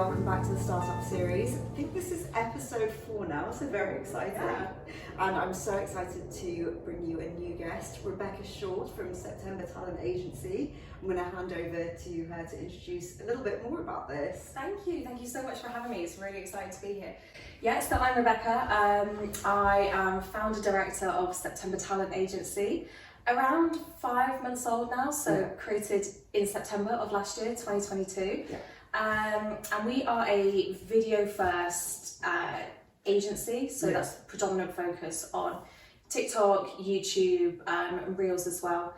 welcome back to the Startup Series. I think this is episode 4 now, so very exciting. Yeah. And I'm so excited to bring you a new guest, Rebecca Short from September Talent Agency. I'm going to hand over to her to introduce a little bit more about this. Thank you so much for having me. It's really exciting to be here. Yeah, so I'm Rebecca. I am founder director of September Talent Agency. Around 5 months old now, so created in September of last year, 2022. Yeah. And we are a video first agency, so that's predominant focus on TikTok, YouTube, and Reels as well.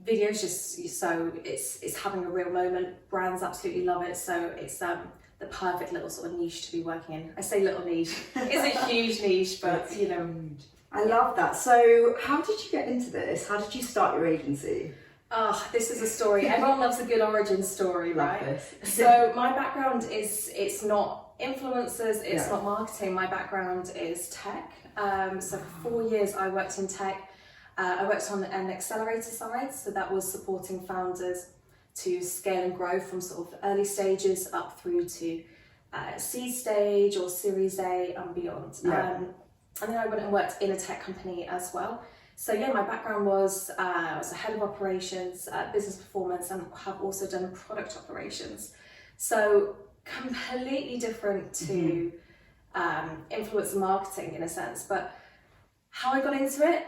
Video's just so it's having a real moment. Brands absolutely love it, so it's the perfect little sort of niche to be working in. I say little niche, it's a huge niche, but you know. I love that. So how did you get into this? How did you start your agency? Oh, this is a story. Everyone loves a good origin story, right? Love this. So my background it's not influencers, it's not marketing. My background is tech. So for 4 years I worked in tech. I worked on an accelerator side, so that was supporting founders to scale and grow from sort of early stages up through to seed stage or Series A and beyond. And then I went and worked in a tech company as well. So yeah, my background was I was a head of operations, business performance, and have also done product operations. So completely different to influencer marketing in a sense. But how I got into it,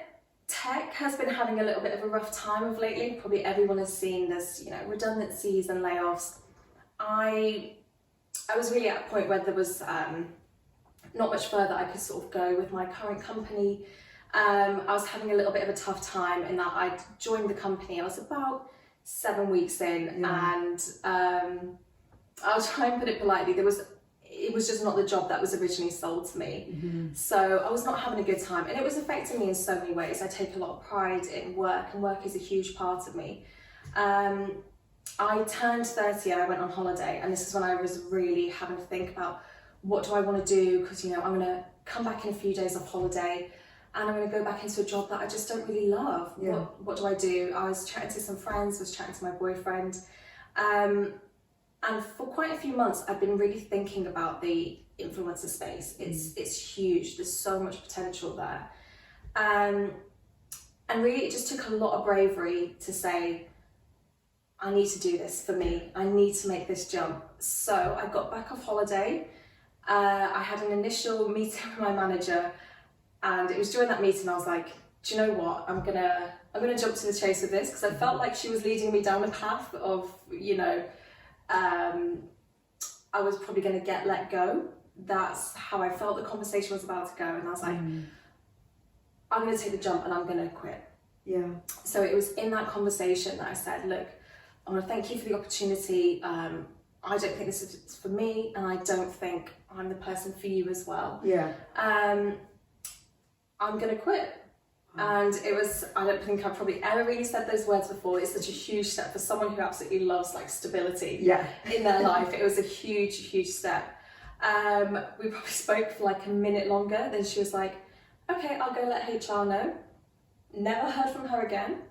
tech has been having a little bit of a rough time of lately. Probably everyone has seen this, redundancies and layoffs. I was really at a point where there was not much further I could sort of go with my current company. I was having a little bit of a tough time in that I'd joined the company. I was about 7 weeks in, and I'll try and put it politely. It was just not the job that was originally sold to me. So I was not having a good time, and it was affecting me in so many ways. I take a lot of pride in work, and work is a huge part of me. I turned 30 and I went on holiday, and this is when I was really having to think about what do I want to do, because I'm going to come back in a few days off holiday and I'm going to go back into a job that I just don't really love. What do I do? I was chatting to some friends, was chatting to my boyfriend, and for quite a few months I've been really thinking about the influencer space. It's huge, there's so much potential there, and really it just took a lot of bravery to say, I need to do this for me, I need to make this jump. So I got back off holiday. I had an initial meeting with my manager, and it was during that meeting I was like, do you know what, I'm gonna jump to the chase with this, because I felt like she was leading me down a path of, I was probably gonna get let go. That's how I felt the conversation was about to go, and I was like, I'm gonna take the jump and I'm gonna quit. So it was in that conversation that I said, look, I want to thank you for the opportunity. I don't think this is for me, and I don't think I'm the person for you as well. I'm gonna quit. And it was, I don't think I've probably ever really said those words before. It's such a huge step for someone who absolutely loves like stability in their life. It was a huge step. We probably spoke for like a minute longer. Then she was like, okay, I'll go let HR know. Never heard from her again.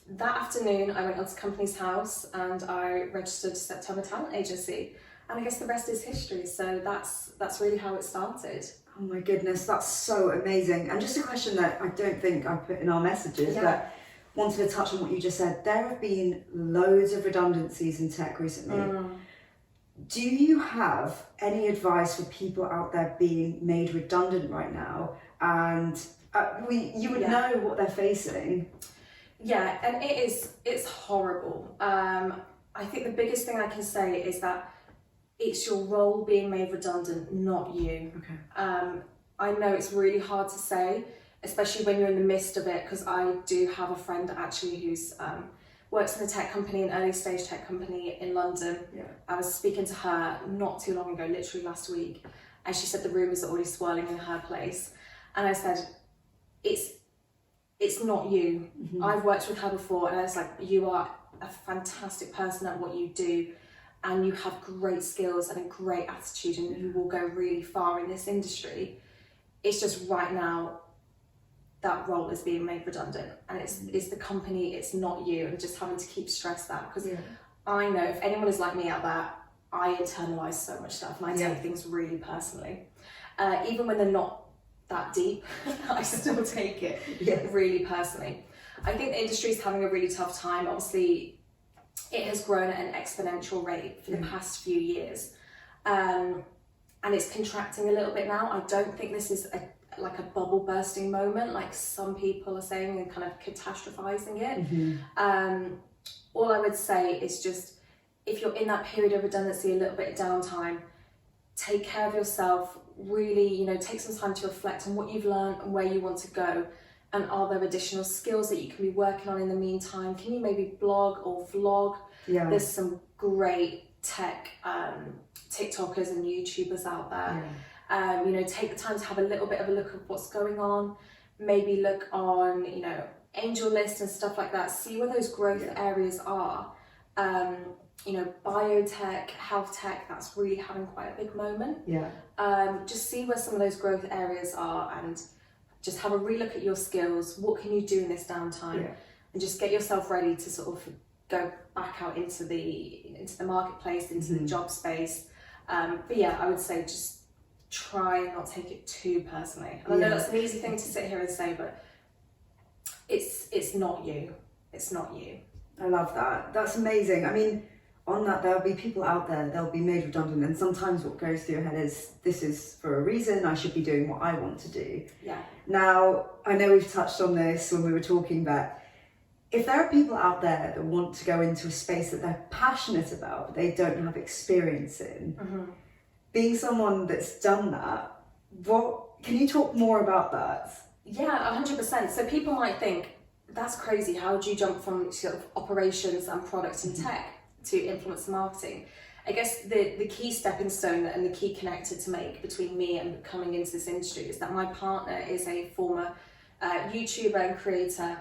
That afternoon, I went onto Companies House and I registered September Talent Agency, and I guess the rest is history. So that's really how it started. Oh my goodness, that's so amazing. And just a question that I don't think I put in our messages, but wanted to touch on what you just said. There have been loads of redundancies in tech recently. Do you have any advice for people out there being made redundant right now? And you would know what they're facing. Yeah, and it's horrible. I think the biggest thing I can say is that it's your role being made redundant, not you. I know it's really hard to say, especially when you're in the midst of it, because I do have a friend actually who's works in a tech company, an early stage tech company in London. I was speaking to her not too long ago, literally last week, and she said the rumours are already swirling in her place. And I said, it's not you. I've worked with her before, and I was like, you are a fantastic person at what you do, and you have great skills and a great attitude, and you will go really far in this industry. It's just right now that role is being made redundant, and it's the company, it's not you, and just having to keep stress that, because I know if anyone is like me out there, I internalize so much stuff and I Yeah. take things really personally. Even when they're not that deep, I still take it really personally. I think the industry is having a really tough time. Obviously, it has grown at an exponential rate for the past few years. And it's contracting a little bit now. I don't think this is like a bubble bursting moment, like some people are saying and kind of catastrophizing it. All I would say is just, if you're in that period of redundancy, a little bit of downtime, take care of yourself, really, you know, take some time to reflect on what you've learned and where you want to go. And are there additional skills that you can be working on in the meantime? Can you maybe blog or vlog? Yeah. There's some great tech TikTokers and YouTubers out there. You know, take the time to have a little bit of a look at what's going on. Maybe look on, you know, Angel List and stuff like that. See where those growth areas are. You know, biotech, health tech, that's really having quite a big moment. Just see where some of those growth areas are and just have a relook at your skills. What can you do in this downtime? And just get yourself ready to sort of go back out into the marketplace, into the job space. But yeah, I would say just try and not take it too personally. And I know that's an easy thing to sit here and say, but it's not you. It's not you. I love that. That's amazing. I mean, on that, there'll be people out there, they'll be made redundant, and sometimes what goes through your head is, this is for a reason, I should be doing what I want to do. Now, I know we've touched on this when we were talking, but if there are people out there that want to go into a space that they're passionate about, but they don't have experience in, being someone that's done that, can you talk more about that? Yeah, 100%. So people might think, that's crazy, how do you jump from sort of operations and product and tech to influencer marketing? I guess the key stepping stone and the key connector to make between me and coming into this industry is that my partner is a former YouTuber and creator.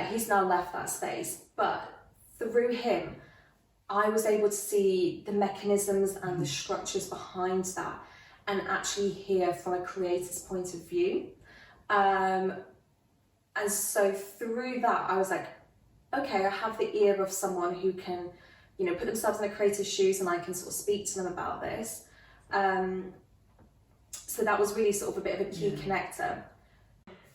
He's now left that space, but through him, I was able to see the mechanisms and the structures behind that and actually hear from a creator's point of view. And so through that, I was like, okay, I have the ear of someone who can, you know, put themselves in a creator's shoes and I can sort of speak to them about this. So that was really sort of a bit of a key connector.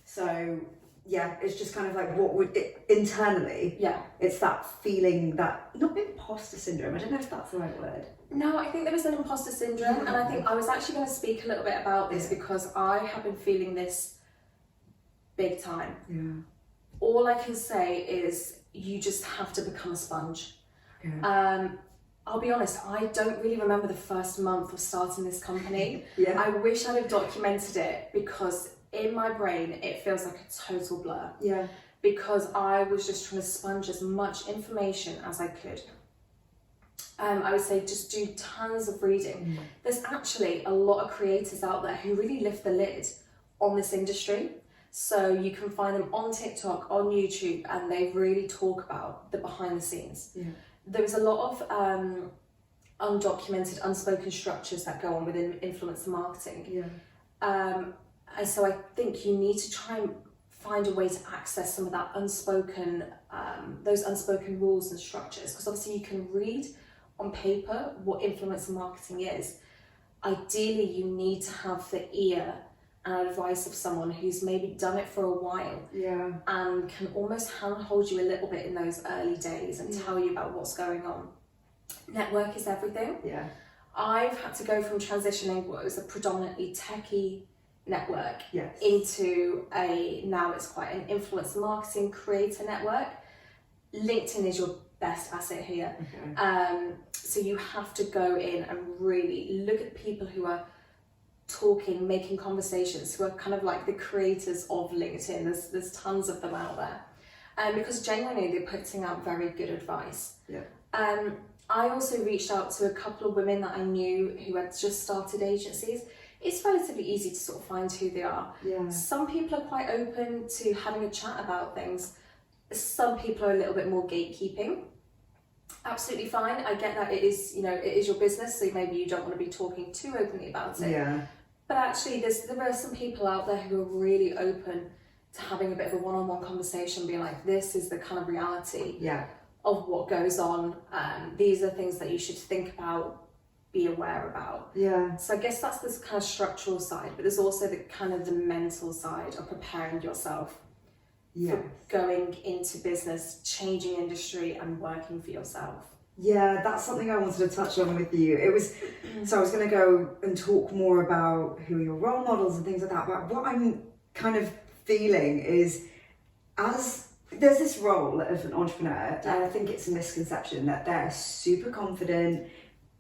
So yeah, it's just kind of like what would it internally? It's that feeling, that not imposter syndrome. I don't know if that's the right word. No, I think there is an imposter syndrome, and I think I was actually going to speak a little bit about this because I have been feeling this big time. All I can say is you just have to become a sponge. I'll be honest, I don't really remember the first month of starting this company. I wish I'd have documented it because in my brain it feels like a total blur. Because I was just trying to sponge as much information as I could. I would say just do tons of reading. There's actually a lot of creators out there who really lift the lid on this industry. So you can find them on TikTok, on YouTube, and they really talk about the behind the scenes. There's a lot of undocumented, unspoken structures that go on within influencer marketing. And so I think you need to try and find a way to access some of that unspoken, those unspoken rules and structures, because obviously you can read on paper what influencer marketing is. Ideally, you need to have the ear and advice of someone who's maybe done it for a while and can almost handhold you a little bit in those early days and tell you about what's going on. Network is everything. I've had to go from transitioning what was a predominantly techie network into now it's quite an influencer marketing creator network. LinkedIn is your best asset here. So you have to go in and really look at people who are talking, making conversations, who are kind of like the creators of LinkedIn. There's tons of them out there. Because genuinely they're putting out very good advice. I also reached out to a couple of women that I knew who had just started agencies. It's relatively easy to sort of find who they are. Some people are quite open to having a chat about things. Some people are a little bit more gatekeeping. Absolutely fine. I get that it is your business, so maybe you don't want to be talking too openly about it. But actually, there are some people out there who are really open to having a bit of a one-on-one conversation, being like, this is the kind of reality of what goes on. These are things that you should think about. be aware about. Yeah. So I guess that's this kind of structural side, but there's also the kind of the mental side of preparing yourself for going into business, changing industry and working for yourself. Yeah, that's something I wanted to touch on with you. It was, so I was going to go and talk more about who are your role models and things like that, but what I'm kind of feeling is, as there's this role of an entrepreneur, and I think it's a misconception that they're super confident,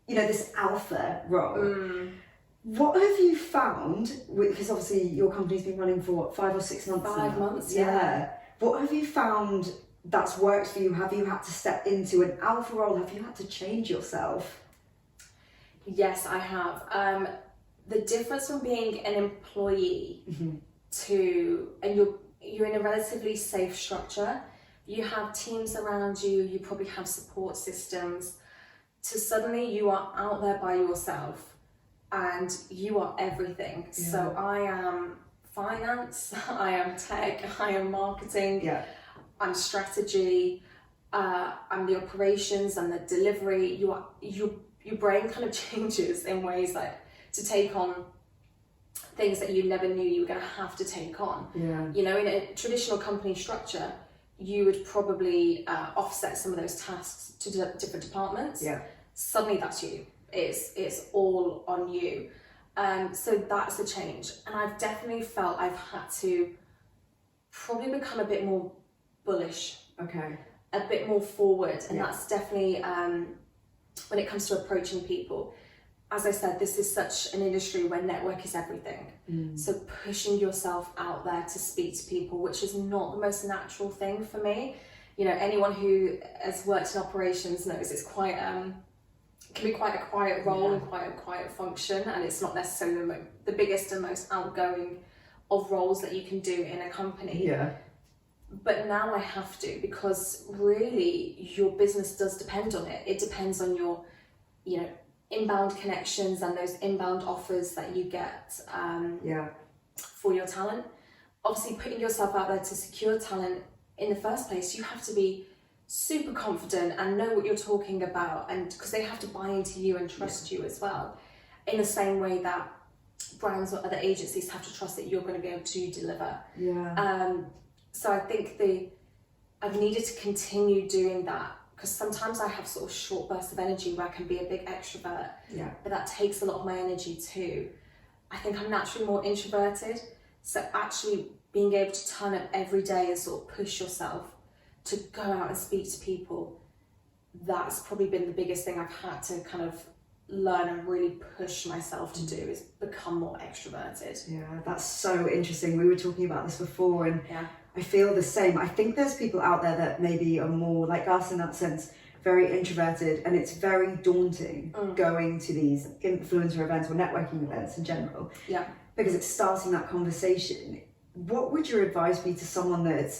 you know, this alpha role. What have you found, because obviously your company's been running for what, 5 or 6 months now? 5 months, yeah. What have you found that's worked for you? Have you had to step into an alpha role? Have you had to change yourself? Yes, I have. The difference from being an employee to, and you're in a relatively safe structure, you have teams around you, you probably have support systems, to suddenly you are out there by yourself and you are everything. So I am finance, I am tech, I am marketing, I'm strategy, I'm the operations and the delivery. Your brain kind of changes in ways like to take on things that you never knew you were going to have to take on. You know, in a traditional company structure, you would probably offset some of those tasks to different departments. Suddenly that's you. It's all on you. So that's a change. And I've definitely felt I've had to probably become a bit more bullish. A bit more forward. And that's definitely, when it comes to approaching people, as I said, this is such an industry where network is everything. So pushing yourself out there to speak to people, which is not the most natural thing for me. You know, anyone who has worked in operations knows it's quite, can be quite a quiet role and quite a quiet function, and it's not necessarily the biggest and most outgoing of roles that you can do in a company. But now I have to, because really your business does depend on it. It depends on your, you know, inbound connections and those inbound offers that you get for your talent. Obviously, putting yourself out there to secure talent in the first place, you have to be super confident and know what you're talking about, and because they have to buy into you and trust you as well, in the same way that brands or other agencies have to trust that you're going to be able to deliver. So I think I've needed to continue doing that, because sometimes I have sort of short bursts of energy where I can be a big extrovert, but that takes a lot of my energy too. I think I'm naturally more introverted, so actually being able to turn up every day and sort of push yourself to go out and speak to people, that's probably been the biggest thing I've had to kind of learn and really push myself to do, is become more extroverted. That's so interesting. We were talking about this before, and I feel the same. I think there's people out there that maybe are more like us in that sense, very introverted, and it's very daunting going to these influencer events or networking events in general, because it's starting that conversation. What would your advice be to someone that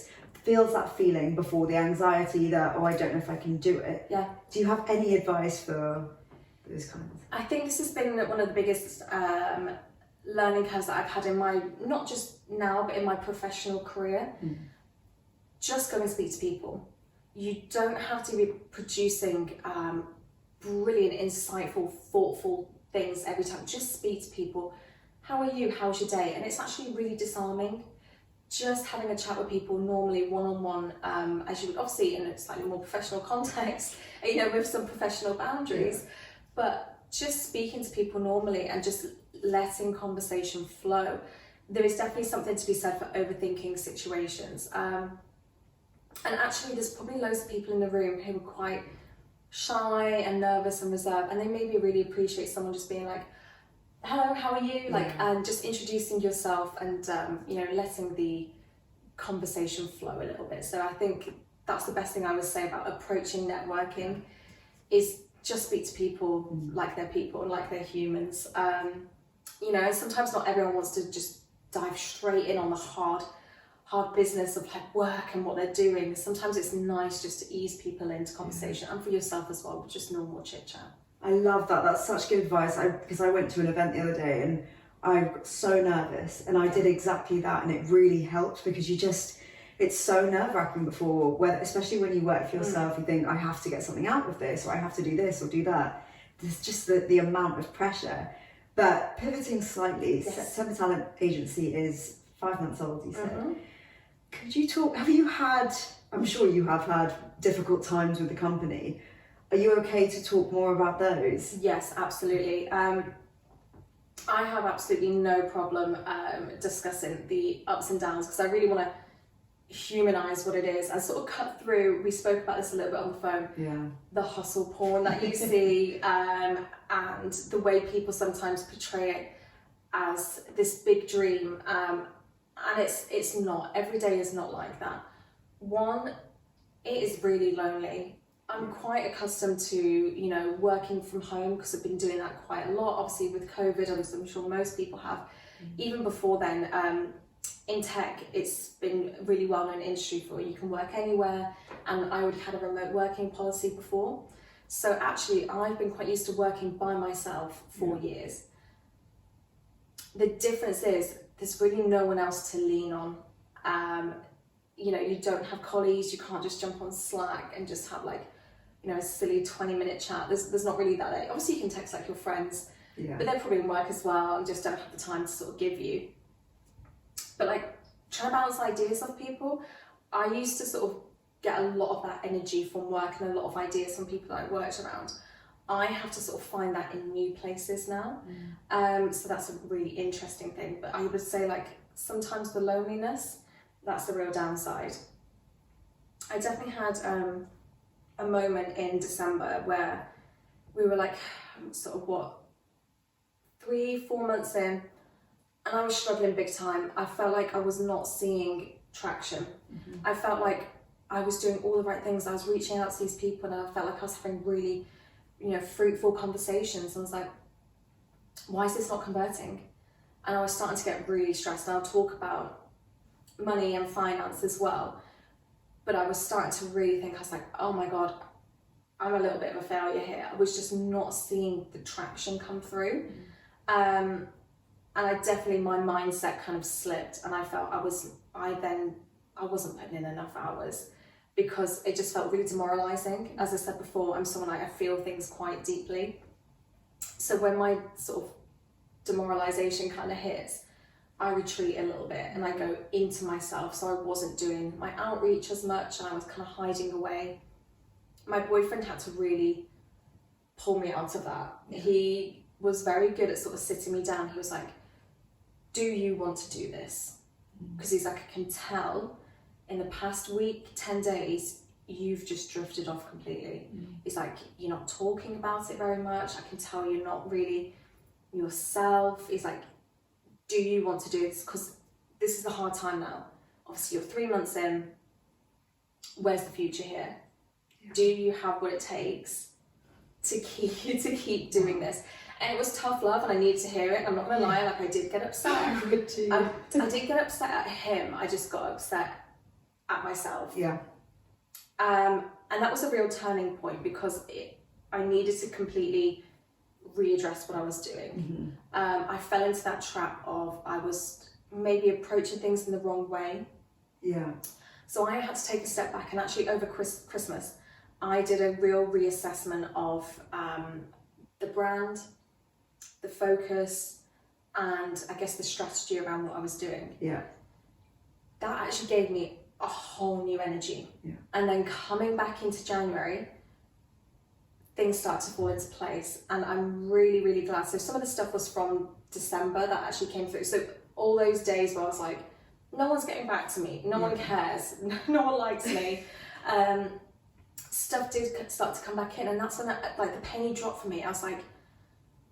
feels that feeling before, the anxiety that, oh, I don't know if I can do it? Do you have any advice for those kinds? I think this has been one of the biggest learning curves that I've had in my, not just now, but in my professional career. Just go and speak to people. You don't have to be producing brilliant, insightful, thoughtful things every time. Just speak to people. How are you? How's your day? And it's actually really disarming. Just having a chat with people, normally one-on-one, as you would obviously in a slightly more professional context, you know, with some professional boundaries, but just speaking to people normally and just letting conversation flow. There is definitely something to be said for overthinking situations. And actually there's probably loads of people in the room who are quite shy and nervous and reserved, and they maybe really appreciate someone just being like, hello, how are you? And just introducing yourself and, you know, letting the conversation flow a little bit. So I think that's the best thing I would say about approaching networking, is just speak to people like they're people and like they're humans. You know, sometimes not everyone wants to just dive straight in on the hard business of like work and what they're doing. Sometimes it's nice just to ease people into conversation, and for yourself as well, just normal chit chat. I love that. That's such good advice. Because I went to an event the other day and I got so nervous, and I did exactly that, and it really helped, because it's so nerve-wracking before, especially when you work for yourself, you think, I have to get something out of this, or I have to do this or do that. there's just the amount of pressure. But pivoting slightly, Yes. September Talent Agency is 5 months old, you said. Mhm. Could you talk, have you had, I'm sure you have had difficult times with the company. Are you okay to talk more about those? Yes, absolutely. I have absolutely no problem discussing the ups and downs, because I really want to humanize what it is and sort of cut through. We spoke about this a little bit on the phone. Yeah. The hustle porn that you see, and the way people sometimes portray it as this big dream, and it's not. Every day is not like that. One, it is really lonely. I'm quite accustomed to, you know, working from home, because I've been doing that quite a lot, obviously with COVID, as I'm sure most people have. Even before then, in tech, it's been really well-known industry for you can work anywhere, and I already had a remote working policy before. So actually, I've been quite used to working by myself for years. The difference is there's really no one else to lean on. You know, you don't have colleagues, you can't just jump on Slack and just have like, you know, a silly 20-minute chat. There's not really that. Obviously you can text like your friends, but they're probably in work as well and just don't have the time to sort of give you. But like trying to bounce ideas off people, I used to sort of get a lot of that energy from work and a lot of ideas from people that I worked around. I have to sort of find that in new places now. So that's a really interesting thing. But I would say like sometimes the loneliness, that's the real downside. I definitely had a moment in December where we were like sort of 3-4 months in, and I was struggling big time. I felt like I was not seeing traction. I felt like I was doing all the right things. I was reaching out to these people, and I felt like I was having really, you know, fruitful conversations. I was like, why is this not converting? And I was starting to get really stressed. And I'll talk about money and finance as well. But I was starting to really think, I was like, oh my God, I'm a little bit of a failure here. I was just not seeing the traction come through. And I definitely, my mindset kind of slipped, and I felt I wasn't putting in enough hours, because it just felt really demoralizing. As I said before, I'm someone I feel things quite deeply. So when my sort of demoralization kind of hits, I retreat a little bit and I go into myself. So I wasn't doing my outreach as much, and I was kind of hiding away. My boyfriend had to really pull me out of that. He was very good at sort of sitting me down. He was like, do you want to do this? Because he's like, I can tell in the past week, 10 days, you've just drifted off completely. He's like, you're not talking about it very much. I can tell you're not really yourself. He's like, do you want to do this? Because this is a hard time now. Obviously, you're 3 months in. Where's the future here? Do you have what it takes to keep doing this? And it was tough love, and I needed to hear it. I'm not gonna lie, like I did get upset. I did get upset at him. I just got upset at myself. And that was a real turning point, because I needed to completely readdress what I was doing. I fell into that trap of I was maybe approaching things in the wrong way. So I had to take a step back, and actually over Christmas, I did a real reassessment of the brand, the focus, and I guess the strategy around what I was doing. That actually gave me a whole new energy. And then coming back into January, things start to fall into place, and I'm really, really glad. So some of the stuff was from December that actually came through. So all those days where I was like, no one's getting back to me, no one cares, no one likes me. Stuff did start to come back in, and that's when like the penny dropped for me. I was like,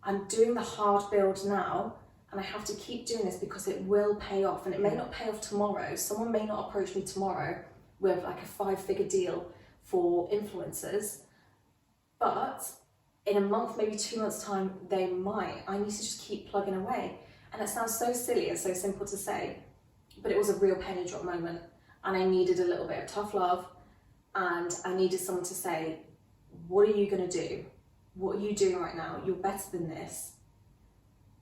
I'm doing the hard build now, and I have to keep doing this because it will pay off, and it may not pay off tomorrow. Someone may not approach me tomorrow with like a 5-figure deal for influencers, but in a month, maybe 2 months time, they might. I need to just keep plugging away. And it sounds so silly and so simple to say, but it was a real penny drop moment, and I needed a little bit of tough love, and I needed someone to say, what are you gonna do? What are you doing right now? You're better than this.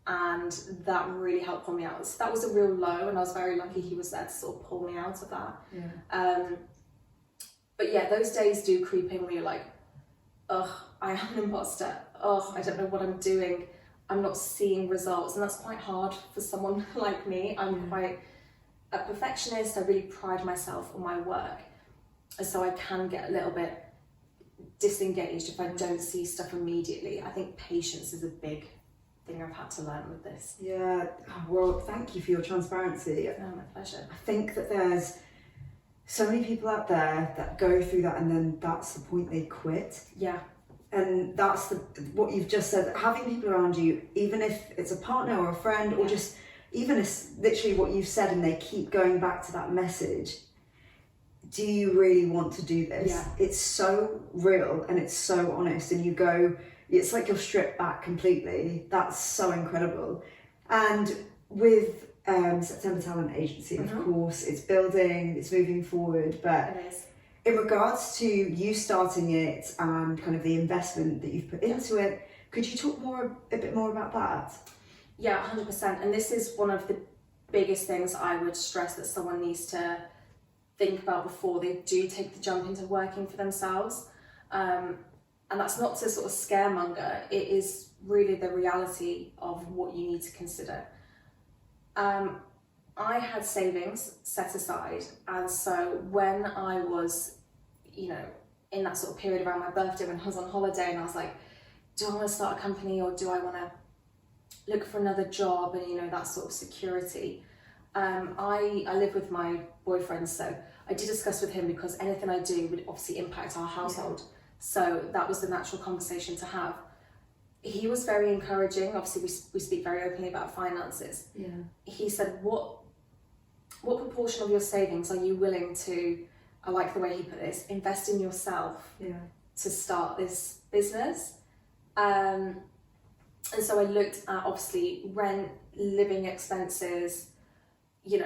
And that really helped pull me out. So that was a real low, and I was very lucky he was there to sort of pull me out of that. But yeah, those days do creep in where you're like, ugh, I am an imposter. oh, I don't know what I'm doing. I'm not seeing results. And that's quite hard for someone like me. I'm quite a perfectionist. I really pride myself on my work. And so I can get a little bit disengaged if I don't see stuff immediately. I think patience is a big thing I've had to learn with this. Yeah, well, thank you for your transparency. No, my pleasure. I think that there's so many people out there that go through that and then that's the point they quit. Yeah. And that's what you've just said, having people around you, even if it's a partner or a friend or just even literally what you've said, and they keep going back to that message. Do you really want to do this? Yeah. It's so real and it's so honest, and you go, it's like you're stripped back completely. That's so incredible. And with September Talent Agency, of course, it's building, it's moving forward, but It is. in regards to you starting it and kind of the investment that you've put into it, could you talk a bit more about that? Yeah, 100%. And this is one of the biggest things I would stress that someone needs to think about before they do take the jump into working for themselves. And that's not to sort of scaremonger, it is really the reality of what you need to consider. I had savings set aside, and so when I was, in that sort of period around my birthday when I was on holiday and I was like, do I want to start a company or do I want to look for another job and that sort of security. I live with my boyfriend, so I did discuss with him because anything I do would obviously impact our household. Yeah. So that was the natural conversation to have. He was very encouraging. Obviously, we speak very openly about finances. Yeah. He said, what proportion of your savings are you willing to, I like the way he put this, invest in yourself to start this business? And so I looked at obviously rent, living expenses,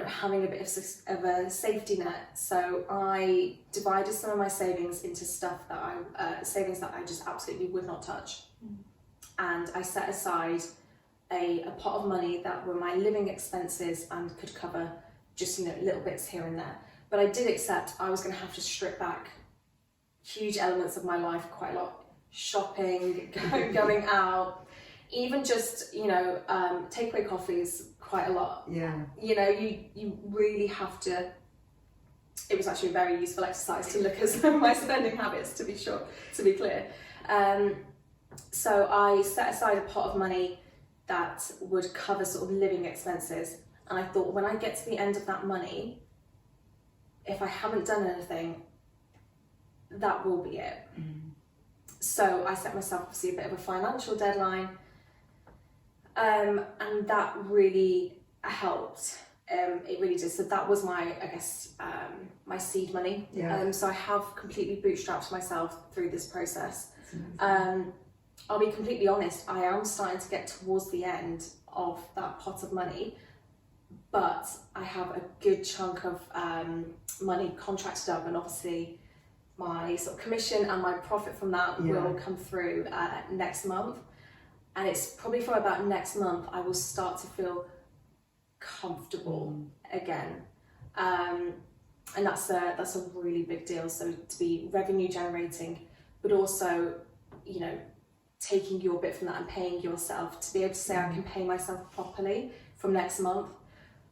having a bit of a safety net. So I divided some of my savings into stuff that savings that I just absolutely would not touch. And I set aside a pot of money that were my living expenses and could cover just, little bits here and there. But I did accept I was going to have to strip back huge elements of my life quite a lot. Shopping, going out, even just, takeaway coffees quite a lot. Yeah. You really have to, it was actually a very useful exercise to look at some of my spending habits, to be clear. So I set aside a pot of money that would cover sort of living expenses. And I thought, when I get to the end of that money, if I haven't done anything, that will be it. So I set myself obviously a bit of a financial deadline. And that really helped. It really did. So that was my, I guess, my seed money. Yeah. So I have completely bootstrapped myself through this process. I'll be completely honest, I am starting to get towards the end of that pot of money, but I have a good chunk of money contracted up, and obviously my sort of commission and my profit from that will come through next month. And it's probably from about next month I will start to feel comfortable again. And that's a really big deal. So to be revenue generating, but also, taking your bit from that and paying yourself, to be able to say I can pay myself properly from next month.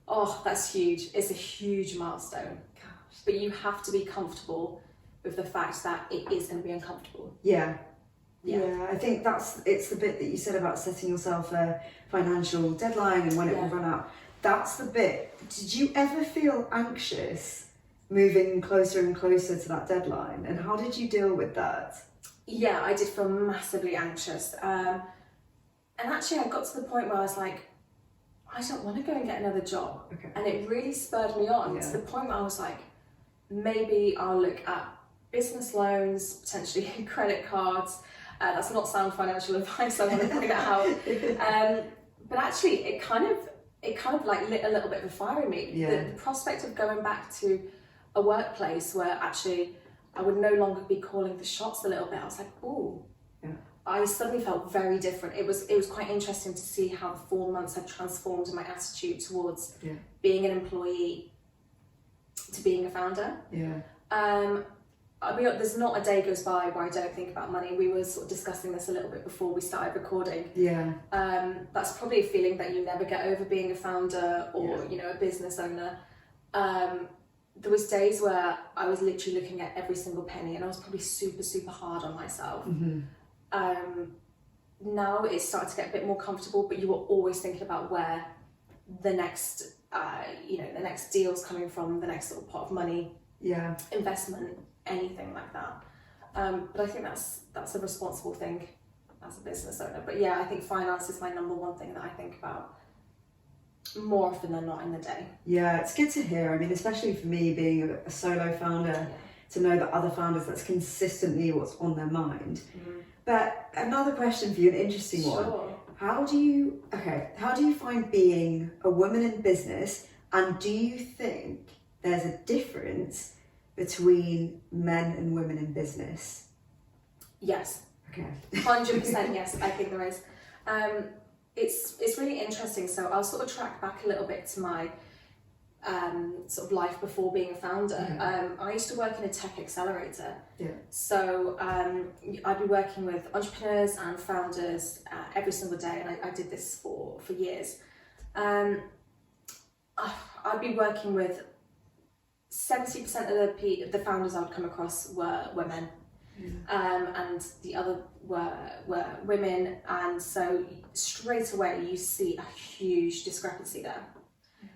Oh, that's huge. It's a huge milestone. Gosh. But you have to be comfortable with the fact that it is going to be uncomfortable. Yeah, I think it's the bit that you said about setting yourself a financial deadline and when it will run out. That's the bit. Did you ever feel anxious moving closer and closer to that deadline? And how did you deal with that? Yeah, I did feel massively anxious. And actually I got to the point where I was like, I don't want to go and get another job. Okay. And it really spurred me on to the point where I was like, maybe I'll look at business loans, potentially credit cards. That's not sound financial advice, I want to point that out. But actually it kind of like lit a little bit of a fire in me. Yeah. The prospect of going back to a workplace where actually I would no longer be calling the shots a little bit. I was like, ooh. Yeah. I suddenly felt very different. It was quite interesting to see how the 4 months have transformed my attitude towards being an employee to being a founder. Yeah. I mean, there's not a day goes by where I don't think about money. We were sort of discussing this a little bit before we started recording. Yeah. That's probably a feeling that you never get over, being a founder or you know, a business owner. There was days where I was literally looking at every single penny, and I was probably super hard on myself. Now it's starting to get a bit more comfortable, but you were always thinking about where the next the next deal's coming from, the next sort of pot of money, investment, anything like that. But I think that's a responsible thing as a business owner. But yeah, I think finance is my number one thing that I think about more often than not in the day. Yeah, it's good to hear. I mean, especially for me being a solo founder, to know that other founders, that's consistently what's on their mind. But another question for you, an interesting one. How do you find being a woman in business, and do you think there's a difference between men and women in business? Yes. Okay. 100% yes, I think there is. It's really interesting. So I'll sort of track back a little bit to my sort of life before being a founder. I used to work in a tech accelerator. So I'd be working with entrepreneurs and founders every single day, and I did this for years. I'd be working with 70% of the founders I would come across were men, and the other were women, and so straight away you see a huge discrepancy there.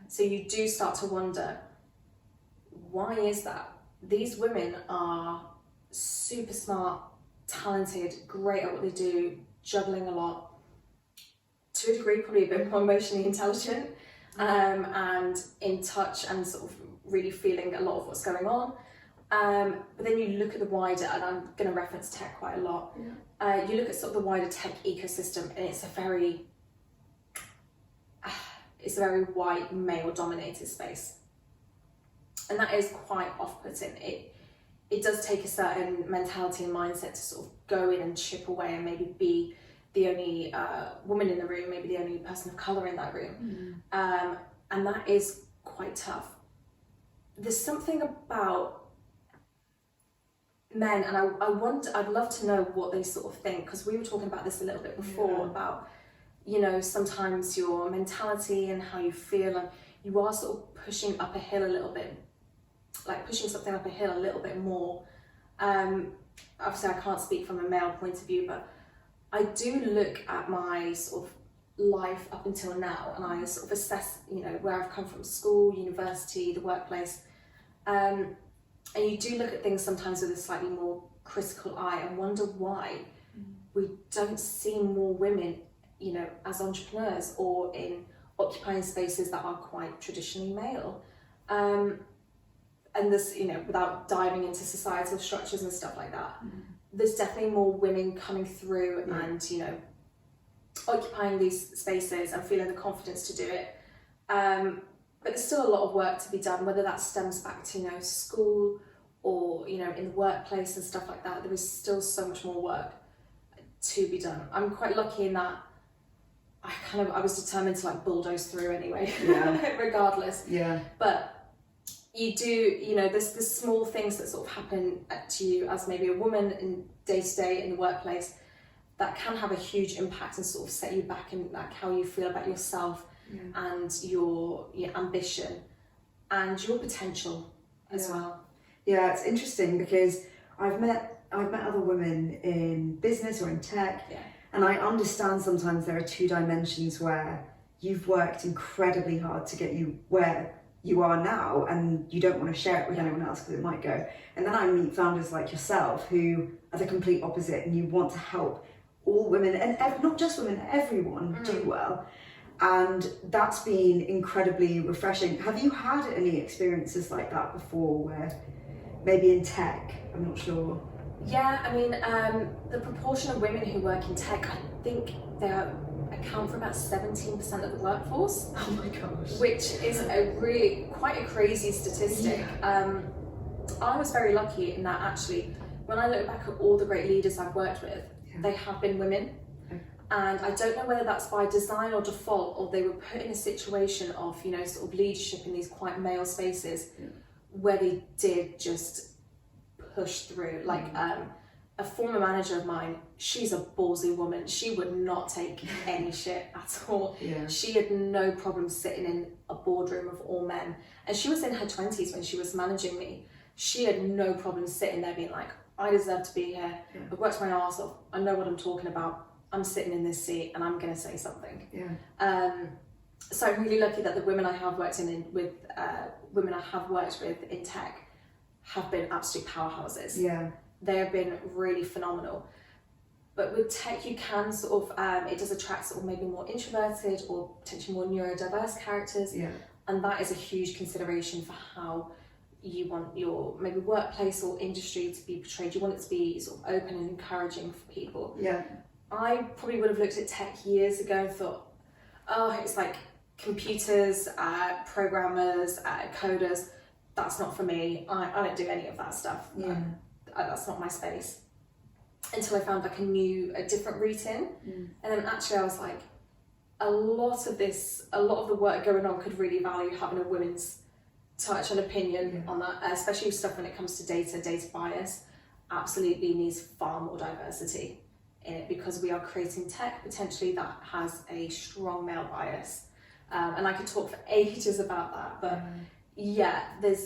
So you do start to wonder, why is that? These women are super smart, talented, great at what they do, juggling a lot, to a degree probably a bit more emotionally intelligent, and in touch and sort of really feeling a lot of what's going on. But then you look at the wider, and I'm going to reference tech quite a lot, you look at sort of the wider tech ecosystem, and it's a very white, male-dominated space. And that is quite off-putting. It does take a certain mentality and mindset to sort of go in and chip away and maybe be the only woman in the room, maybe the only person of colour in that room. And that is quite tough. There's something about men, and I'd love to know what they sort of think, because we were talking about this a little bit before, about, you know, sometimes your mentality and how you feel, and you are sort of pushing up a hill a little bit, like pushing something up a hill a little bit more. Obviously I can't speak from a male point of view, but I do look at my sort of life up until now, and I sort of assess, you know, where I've come from, school, university, the workplace, and you do look at things sometimes with a slightly more critical eye and wonder why we don't see more women, you know, as entrepreneurs or in occupying spaces that are quite traditionally male. And this, you know, without diving into societal structures and stuff like that, there's definitely more women coming through and, you know, occupying these spaces and feeling the confidence to do it. But there's still a lot of work to be done, whether that stems back to, you know, school or, you know, in the workplace and stuff like that. There is still so much more work to be done. I'm quite lucky in that I was determined to like bulldoze through anyway, regardless. But you do, you know, there's small things that sort of happen to you as maybe a woman in day to day in the workplace that can have a huge impact and sort of set you back in like how you feel about yourself and your ambition and your potential as well. Yeah, it's interesting because I've met other women in business or in tech, and I understand sometimes there are two dimensions where you've worked incredibly hard to get you where you are now, and you don't want to share it with anyone else because it might go. And then I meet founders like yourself who are the complete opposite, and you want to help all women, and not just women, everyone do well. And that's been incredibly refreshing. Have you had any experiences like that before, where maybe in tech, I'm not sure? Yeah, I mean, the proportion of women who work in tech, I think they account for about 17% of the workforce. Oh my gosh. Which is quite a crazy statistic. I was very lucky in that actually, when I look back at all the great leaders I've worked with, they have been women. And I don't know whether that's by design or default, or they were put in a situation of, you know, sort of leadership in these quite male spaces where they did just push through. Like a former manager of mine, she's a ballsy woman. She would not take any shit at all. Yeah. She had no problem sitting in a boardroom of all men. And she was in her 20s when she was managing me. She had no problem sitting there being like, I deserve to be here. Yeah. I've worked my arse off. I know what I'm talking about. I'm sitting in this seat and I'm going to say something. Yeah. So I'm really lucky that the women I have worked women I have worked with in tech have been absolute powerhouses. Yeah. They have been really phenomenal. But with tech, you can sort of, it does attract sort of maybe more introverted or potentially more neurodiverse characters. Yeah. And that is a huge consideration for how you want your maybe workplace or industry to be portrayed. You want it to be sort of open and encouraging for people. Yeah. I probably would have looked at tech years ago and thought, oh, it's like computers, programmers, coders. That's not for me. I don't do any of that stuff. Yeah. That's not my space. Until I found like a different route in. And then actually I was like, a lot of the work going on could really value having a women's touch and opinion on that, especially stuff when it comes to data bias. Absolutely needs far more diversity in it, because we are creating tech potentially that has a strong male bias. And I could talk for ages about that, but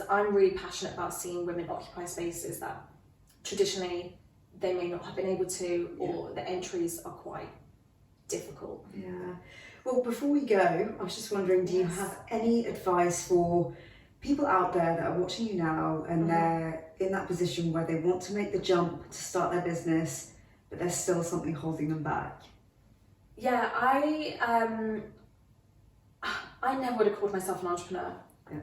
I'm really passionate about seeing women occupy spaces that traditionally they may not have been able to, or the entries are quite difficult. Yeah. Well, before we go, I was just wondering, do you have any advice for people out there that are watching you now and they're in that position where they want to make the jump to start their business, but there's still something holding them back? Yeah, I never would have called myself an entrepreneur. Yeah.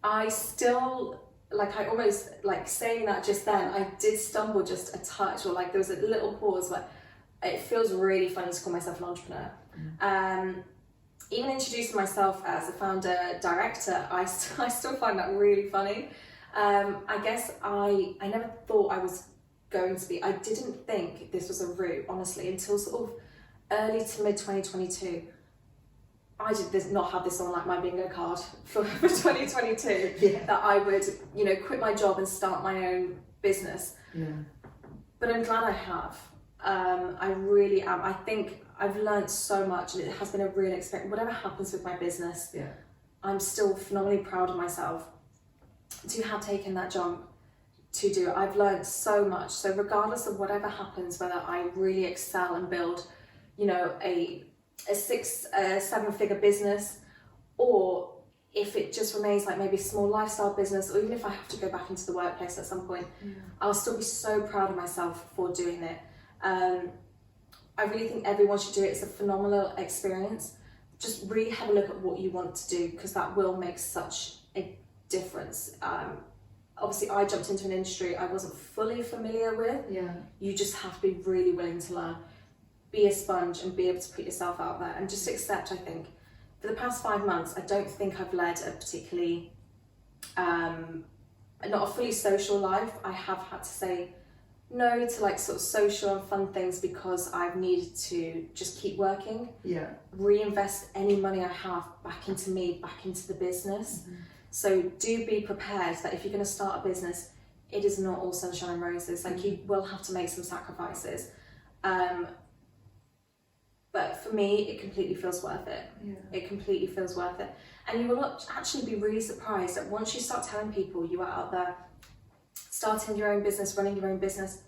I still, I almost, saying that just then, I did stumble just a touch, or there was a little pause where it feels really funny to call myself an entrepreneur. Even introducing myself as a founder director, I still find that really funny. I guess I never thought I was going to be, I didn't think this was a route, honestly, until sort of early to mid 2022. I did not have this on my bingo card for 2022, that I would, quit my job and start my own business. Yeah. But I'm glad I have. I really am. I think I've learned so much, and it has been a real experience. Whatever happens with my business, I'm still phenomenally proud of myself to have taken that jump to do it. I've learned so much. So regardless of whatever happens, whether I really excel and build, a 6-7-figure business, or if it just remains maybe a small lifestyle business, or even if I have to go back into the workplace at some point, I'll still be so proud of myself for doing it. I really think everyone should do it. It's a phenomenal experience. Just really have a look at what you want to do, because that will make such a difference. Obviously, I jumped into an industry I wasn't fully familiar with. Yeah. You just have to be really willing to learn. Be a sponge and be able to put yourself out there, and just accept. I think for the past 5 months, I don't think I've led a particularly, not a fully social life. I have had to say no to sort of social and fun things, because I've needed to just keep working. Yeah. Reinvest any money I have back into me, back into the business. So do be prepared that if you're going to start a business, it is not all sunshine and roses. You will have to make some sacrifices. But for me, it completely feels worth it. Yeah. It completely feels worth it. And you will actually be really surprised that once you start telling people you are out there starting your own business, running your own business,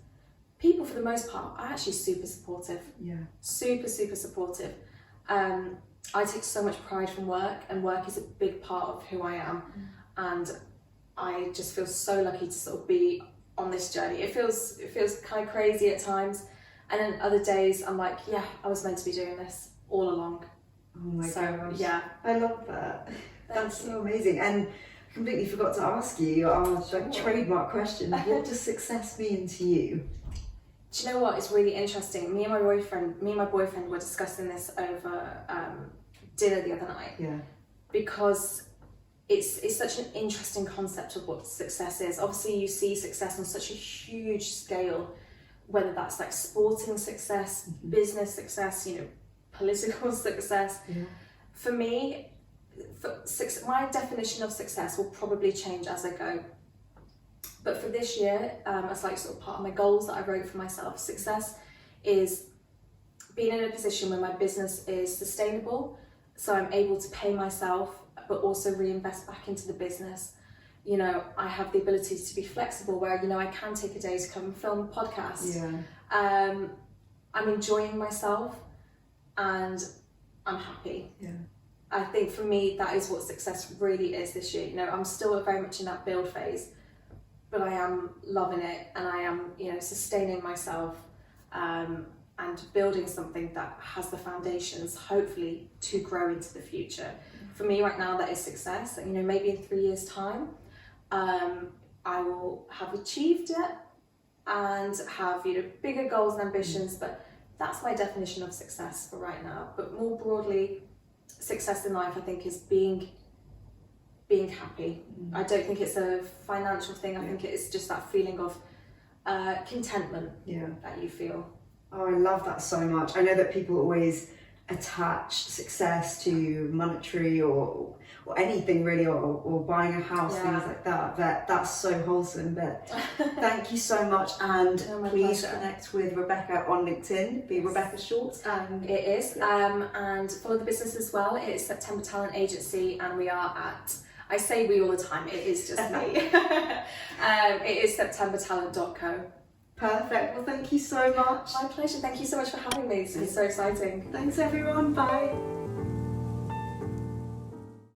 people for the most part are actually super supportive. Yeah. Super, super supportive. I take so much pride from work, and work is a big part of who I am. And I just feel so lucky to sort of be on this journey. It feels kind of crazy at times. And then other days I'm like, yeah, I was meant to be doing this all along. Oh my gosh. Yeah. I love that. That's so amazing. And I completely forgot to ask you our trademark question. What does success mean to you? Do you know what? It's really interesting. Me and my boyfriend were discussing this over dinner the other night. Yeah. Because it's such an interesting concept of what success is. Obviously, you see success on such a huge scale, whether that's sporting success, business success, political success. Yeah. For me, my definition of success will probably change as I go. But for this year, as like sort of part of my goals that I wrote for myself, success is being in a position where my business is sustainable, so I'm able to pay myself, but also reinvest back into the business. You know, I have the ability to be flexible where, you know, I can take a day to come film a podcast. Yeah. I'm enjoying myself and I'm happy. Yeah. I think for me, that is what success really is this year. You know, I'm still very much in that build phase, but I am loving it, and I am, you know, sustaining myself and building something that has the foundations, hopefully, to grow into the future. For me right now, that is success. And, you know, maybe in 3 years' time, I will have achieved it and have, you know, bigger goals and ambitions, but that's my definition of success for right now. But more broadly, success in life, I think, is being happy. I don't think it's a financial thing. I think it's just that feeling of contentment that you feel. Oh, I love that so much. I know that people always attach success to monetary or anything really, or buying a house, things like that. That's so wholesome. But thank you so much, and please pleasure. connect with Rebecca on LinkedIn. Be Rebecca Short, and It is, and follow the business as well. It is September Talent Agency, and we are at, I say we all the time, it is just me. It is septembertalent.co. Perfect. Well, thank you so much. My pleasure. Thank you so much for having me. It's been so exciting. Thanks everyone. Bye.